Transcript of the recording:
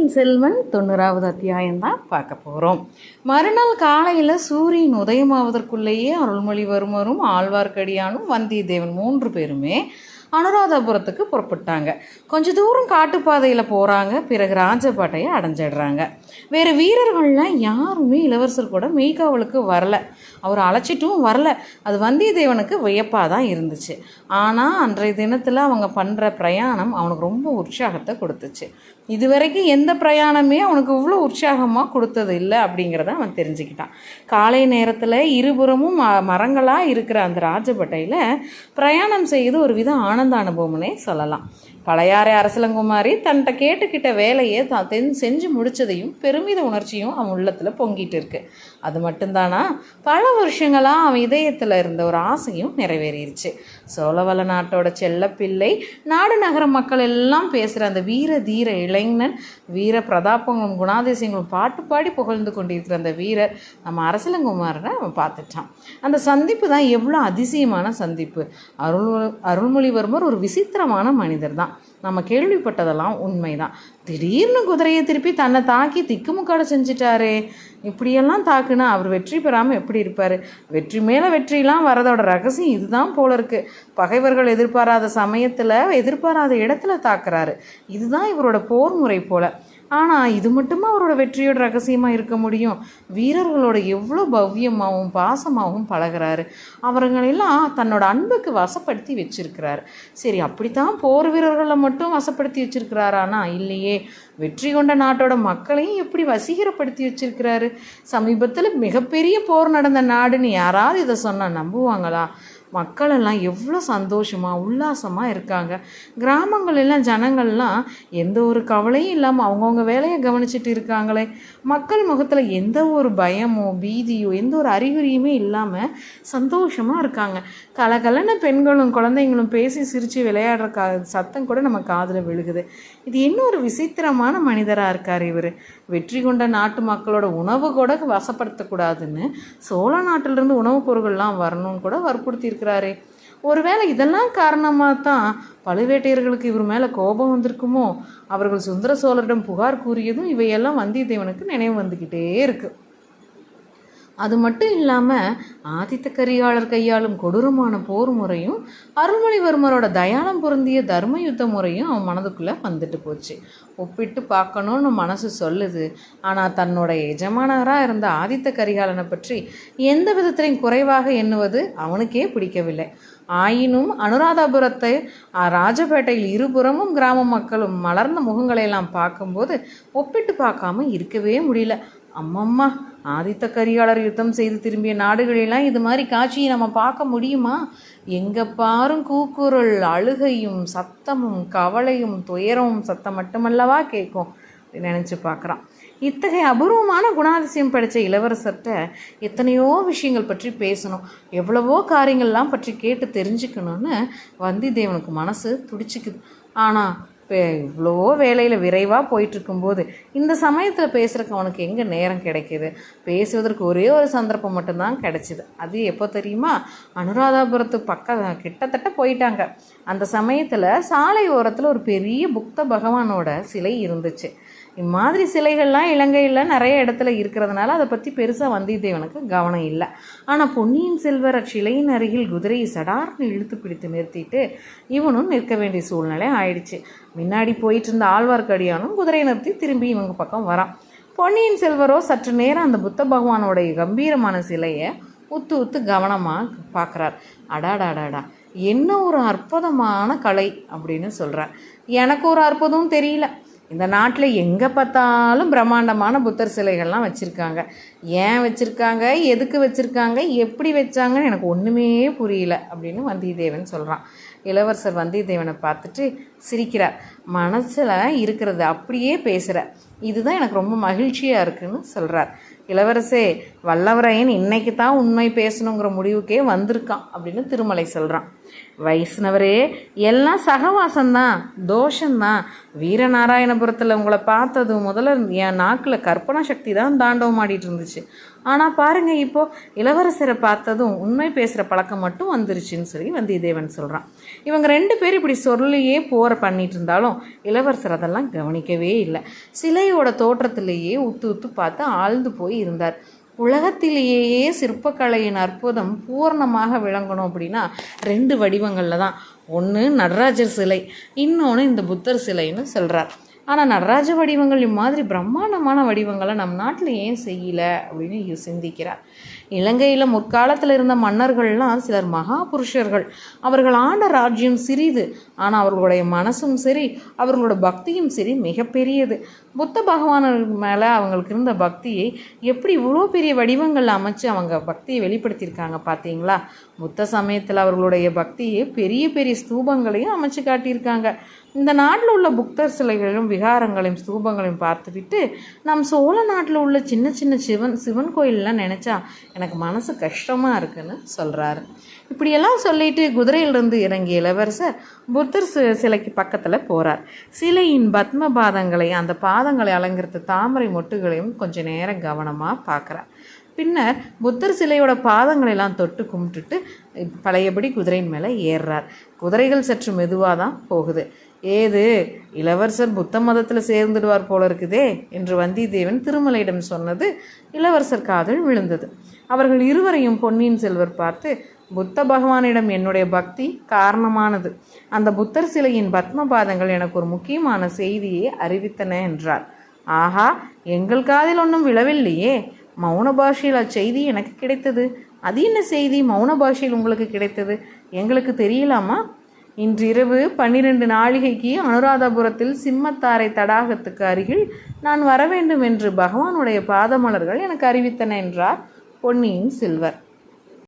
பொன்னியின் செல்வன் 90வது அத்தியாயம்தான் பார்க்க போகிறோம். மறுநாள் காலையில் சூரியன் உதயமாவதற்குள்ளேயே அருள்மொழிவர்மரும் ஆழ்வார்க்கடியானும் வந்தியத்தேவன் 3 பேருமே அனுராதபுரத்துக்கு புறப்பட்டாங்க. கொஞ்சம் தூரம் காட்டுப்பாதையில் போகிறாங்க. பிறகு ராஜபாட்டையை அடைஞ்சிடுறாங்க. வேறு வீரர்கள்லாம் யாருமே இளவரசர் கூட மெய்காவலுக்கு வரல. அவர் அழைச்சிட்டும் வரல. அது வந்தியத்தேவனுக்கு வியப்பாக தான் இருந்துச்சு. ஆனால் அன்றைய தினத்தில் அவங்க பண்ணுற பிரயாணம் அவனுக்கு ரொம்ப உற்சாகத்தை கொடுத்துச்சு. இதுவரைக்கும் எந்த பிரயாணமே அவனுக்கு இவ்வளோ உற்சாகமாக கொடுத்தது இல்லை அப்படிங்கிறத அவன் தெரிஞ்சுக்கிட்டான். காலை நேரத்தில் இருபுறமும் மரங்களாக இருக்கிற அந்த ராஜபாட்டையில் பிரயாணம் செய்து ஒரு வித ஆனந்த அனுபவம்னே சொல்லலாம். பழையாறை அரசலங்குமாரி தன்கிட்ட கேட்டுக்கிட்ட வேலையை செஞ்சு முடித்ததையும் பெருமித உணர்ச்சியும் அவன் உள்ளத்தில் பொங்கிட்டு இருக்கு. அது மட்டும்தானா, பல வருஷங்களாக அவன் இதயத்தில் இருந்த ஒரு ஆசையும் நிறைவேறிடுச்சு. சோழவள நாட்டோட செல்லப்பிள்ளை, நாடு நகர மக்கள் எல்லாம் பேசுகிற அந்த வீர தீர இளைஞன், வீர பிரதாபங்களும் குணாதிசயங்களும் பாட்டு பாடி புகழ்ந்து கொண்டிருக்கிற அந்த வீரர் நம்ம அரசலங்குமாரனை அவன் பார்த்துட்டான். அந்த சந்திப்பு தான் எவ்வளோ அதிசயமான சந்திப்பு. அருள்மொழிவர்மர் ஒரு விசித்திரமான மனிதர் தான். நம்ம கேள்விப்பட்டதெல்லாம் உண்மைதான். திடீர்னு குதிரையை திருப்பி தன்னை தாக்கி திக்குமுக்காட செஞ்சிட்டாரே. இப்படியெல்லாம் தாக்குனா அவர் வெற்றி பெறாமல் எப்படி இருப்பார்? வெற்றி மேலே வெற்றிலாம் வரதோட ரகசியம் இதுதான் போல இருக்குது. பகைவர்கள் எதிர்பாராத சமயத்தில் எதிர்பாராத இடத்துல தாக்குறாரு. இதுதான் இவரோட போர் முறை போல. ஆனால் இது மட்டுமா அவரோட வெற்றியோட ரகசியமாக இருக்க முடியும்? வீரர்களோட எவ்வளோ பவ்யமாகவும் பாசமாகவும் பழகிறாரு. அவர்களெல்லாம் தன்னோட அன்புக்கு வசப்படுத்தி வச்சிருக்கிறாரு. சரி, அப்படித்தான் போர் வீரர்களை மட்டும் வசப்படுத்தி வச்சிருக்கிறாரானா? இல்லையே, வெற்றி கொண்ட நாட்டோட மக்களையும் எப்படி வசீகரப்படுத்தி வச்சிருக்கிறாரு. சமீபத்தில் மிகப்பெரிய போர் நடந்த நாடுன்னு யாராவது இதை சொன்னால் நம்புவாங்களா? மக்கள் எல்லாம் எவ்வளோ சந்தோஷமாக உல்லாசமாக இருக்காங்க. கிராமங்களெல்லாம் ஜனங்கள்லாம் எந்த ஒரு கவலையும் இல்லாமல் அவங்கவுங்க வேலையை கவனிச்சுட்டு இருக்காங்களே. மக்கள் முகத்தில் எந்த ஒரு பயமோ பீதியோ எந்த ஒரு அறிகுறியுமே இல்லாமல் சந்தோஷமாக இருக்காங்க. கலகலன்னு பெண்களும் குழந்தைங்களும் பேசி சிரித்து விளையாடுற சத்தம் கூட நம்ம காதில் விழுகுது. இது இன்னும் ஒரு விசித்திரமான மனிதராக இருக்கார் இவர். வெற்றி கொண்ட நாட்டு மக்களோட உணவு கூட வசப்படுத்தக்கூடாதுன்னு சோழ நாட்டிலிருந்து உணவுப் பொருட்கள்லாம் வரணும்னு கூட வற்புறுத்தியிருக்கிறாரே. ஒருவேளை இதெல்லாம் காரணமாக தான் பழுவேட்டையர்களுக்கு இவர் மேலே கோபம் வந்திருக்குமோ? அவர்கள் சுந்தர சோழரிடம் புகார் கூறியதும் இவையெல்லாம் வந்தியத்தேவனுக்கு நினைவு வந்துக்கிட்டே இருக்குது. அது மட்டும் இல்லாமல் ஆதித்த கரிகாலர் கையாளும் கொடூரமான போர் முறையும் அருள்மொழிவர்மரோட தயாளம் பொருந்திய தர்ம யுத்த முறையும் அவன் மனதுக்குள்ளே வந்துட்டு போச்சு. ஒப்பிட்டு பார்க்கணும்னு மனசு சொல்லுது. ஆனால் தன்னோட எஜமானராக இருந்த ஆதித்த கரிகாலனை பற்றி எந்த விதத்திலையும் குறைவாக எண்ணுவது அவனுக்கே பிடிக்கவில்லை. ஆயினும் அனுராதபுரத்தை ராஜபேட்டையில் இருபுறமும் கிராம மக்களும் மலர்ந்த முகங்களையெல்லாம் பார்க்கும்போது ஒப்பிட்டு பார்க்காம இருக்கவே முடியல. அம்மம்மா, ஆதித்த கரிகாலர் யுத்தம் செய்து திரும்பிய நாடுகளெல்லாம் இது மாதிரி காட்சியை நம்ம பார்க்க முடியுமா? எங்கே பாரும் கூக்குரல், அழுகையும் சத்தமும் கவலையும் துயரமும் சத்தம் மட்டுமல்லவா கேட்கும் நினச்சி பார்க்குறான். இத்தகைய அபூர்வமான குணாதிசயம் படித்த இளவரசர்கிட்ட எத்தனையோ விஷயங்கள் பற்றி பேசணும், எவ்வளவோ காரியங்கள்லாம் பற்றி கேட்டு தெரிஞ்சுக்கணும்னு வந்தியத்தேவனுக்கு மனசு துடிச்சிக்குது. ஆனால் இவ்வளோ வேலையில் விரைவாக போயிட்டுருக்கும்போது இந்த சமயத்தில் பேசுகிறக்கு அவனுக்கு எங்கே நேரம் கிடைக்கிது? பேசுவதற்கு ஒரே ஒரு சந்தர்ப்பம் மட்டும்தான் கிடைச்சிது. அது எப்போ தெரியுமா? அனுராதபுரத்து கிட்டத்தட்ட போயிட்டாங்க. அந்த சமயத்தில் சாலை ஓரத்தில் ஒரு பெரிய புத்த பகவானோட சிலை இருந்துச்சு. இம்மாதிரி சிலைகள்லாம் இலங்கையில் நிறைய இடத்துல இருக்கிறதுனால அதை பற்றி பெருசாக வந்தியத்தேவனுக்கு கவனம் இல்லை. ஆனால் பொன்னியின் செல்வர் சிலையின் அருகில் குதிரையை சடார்னு இழுத்து பிடித்து நிறுத்திட்டு இவனும் நிற்க வேண்டிய சூழ்நிலை ஆயிடுச்சு. முன்னாடி போயிட்டு இருந்த ஆழ்வார்க்கடியானும் குதிரையை நிறுத்தி திரும்பி இவங்க பக்கம் வரான். பொன்னியின் செல்வரோ சற்று நேரம் அந்த புத்த பகவானோடைய கம்பீரமான சிலையை உத்து கவனமாக பார்க்குறார். அடாடாடாடா, என்ன ஒரு அற்புதமான கலை அப்படின்னு சொல்கிறார். எனக்கு ஒரு அற்புதம் தெரியல. இந்த நாட்டில் எங்கே பார்த்தாலும் பிரம்மாண்டமான புத்தர் சிலைகள்லாம் வச்சுருக்காங்க. ஏன் வச்சுருக்காங்க, எதுக்கு வச்சுருக்காங்க, எப்படி வச்சாங்கன்னு எனக்கு ஒன்றுமே புரியல அப்படின்னு வந்தியத்தேவன் சொல்கிறான். இளவரசர் வந்தியத்தேவனை பார்த்துட்டு சிரிக்கிறார். மனசில் இருக்கிறது அப்படியே பேசுகிற, இதுதான் எனக்கு ரொம்ப மகிழ்ச்சியாக இருக்குன்னு சொல்கிறார். இளவரசே, வல்லவரையன் இன்னைக்கு தான் உண்மை பேசணுங்கிற முடிவுக்கே வந்திருக்கான் அப்படின்னு திருமலை சொல்கிறான். வைஷ்ணவரே, எல்லாம் சகவாசம்தான், தோஷந்தான். வீரநாராயணபுரத்தில் உங்களை பார்த்தது முதல்ல என் நாக்கில் கற்பனா சக்தி தான் தாண்டவம் ஆடிட்டு இருந்துச்சு. ஆனால் பாருங்கள், இப்போது இளவரசரை பார்த்ததும் உண்மை பேசுகிற பழக்கம் மட்டும் வந்துருச்சுன்னு சொல்லி வந்தியத்தேவன் சொல்கிறான். இவங்க 2 பேர் இப்படி சொல்லியே போகிற ஓவரை பண்ணிட்டு இருந்தாலும் இளவரசர் அதெல்லாம் கவனிக்கவே இல்லை. சிலையோட தோற்றத்திலேயே உத்து உத்து பார்த்து ஆழ்ந்து போய் இருந்தார். உலகத்திலேயே சிற்பக்கலையின் அற்புதம் பூரணமாக விளங்கணும் அப்படின்னா 2 வடிவங்களில் தான். ஒன்று நடராஜர் சிலை, இன்னொன்று இந்த புத்தர் சிலைன்னு சொல்கிறார். ஆனால் நடராஜ வடிவங்கள் இம்மாதிரி பிரம்மாண்டமான வடிவங்களை நம் நாட்டில் ஏன் செய்யலை அப்படின்னு சிந்திக்கிறார். இலங்கையில் முற்காலத்தில் இருந்த மன்னர்கள்லாம் சிலர் மகா புருஷர்கள். அவர்கள் ஆண்ட ராஜ்யம் சிறிது, ஆனால் அவர்களுடைய மனசும் சரி அவர்களோட பக்தியும் சரி மிகப்பெரியது. புத்த பகவான் மேலே அவங்களுக்கு இருந்த பக்தியை எப்படி இவ்வளோ பெரிய வடிவங்கள் அமைச்சு அவங்க பக்தியை வெளிப்படுத்தியிருக்காங்க பார்த்தீங்களா. புத்த சமயத்தில் அவர்களுடைய பக்தியை பெரிய பெரிய ஸ்தூபங்களையும் அமைச்சு காட்டியிருக்காங்க. இந்த நாட்டில் உள்ள புத்தர் சிலைகளிலும் விகாரங்களையும் ஸ்தூபங்களையும் பார்த்துவிட்டு நம் சோழ நாட்டில் உள்ள சின்ன சின்ன சிவன் கோயிலெலாம் நினச்சா எனக்கு மனசு கஷ்டமாக இருக்குன்னு சொல்கிறாரு. இப்படியெல்லாம் சொல்லிட்டு குதிரையிலிருந்து இறங்கிய இளவரசர் புத்தர் சிலைக்கு பக்கத்தில் போகிறார். சிலையின் பத்ம பாதங்களை, அந்த பாதங்களை அலங்கரித்த தாமரை மொட்டுகளையும் கொஞ்சம் நேரம் கவனமாக பார்க்குறார். பின்னர் புத்தர் சிலையோட பாதங்களெல்லாம் தொட்டு கும்பிட்டுட்டு பழையபடி குதிரையின் மேலே ஏறுறார். குதிரைகள் சற்று மெதுவாக தான் போகுது. ஏது இளவரசர் புத்த மதத்தில் சேர்ந்துடுவார் போல இருக்குதே என்று வந்தியத்தேவன் திருமலையிடம் சொன்னது இளவரசர் காதில் விழுந்தது. அவர்கள் இருவரையும் பொன்னியின் செல்வர் பார்த்து, புத்த பகவானிடம் என்னுடைய பக்தி காரணமானது. அந்த புத்தர் சிலையின் பத்மபாதங்கள் எனக்கு ஒரு முக்கியமான செய்தியை அறிவித்தன என்றார். ஆஹா, எங்கள் காதில் ஒன்றும் விழவில்லையே. மௌன பாஷையில் அச்செய்தி எனக்கு கிடைத்தது. அது என்ன செய்தி மௌன பாஷையில் உங்களுக்கு கிடைத்தது? எங்களுக்கு தெரியலாமா? இன்றிரவு 12 நாழிகைக்கு அனுராதபுரத்தில் சிம்மத்தாரை தடாகத்துக்கு அருகில் நான் வர வேண்டும் என்று பகவானுடைய பாதமலர்கள் எனக்கு அறிவித்தன என்றார் பொன்னியின் செல்வர்.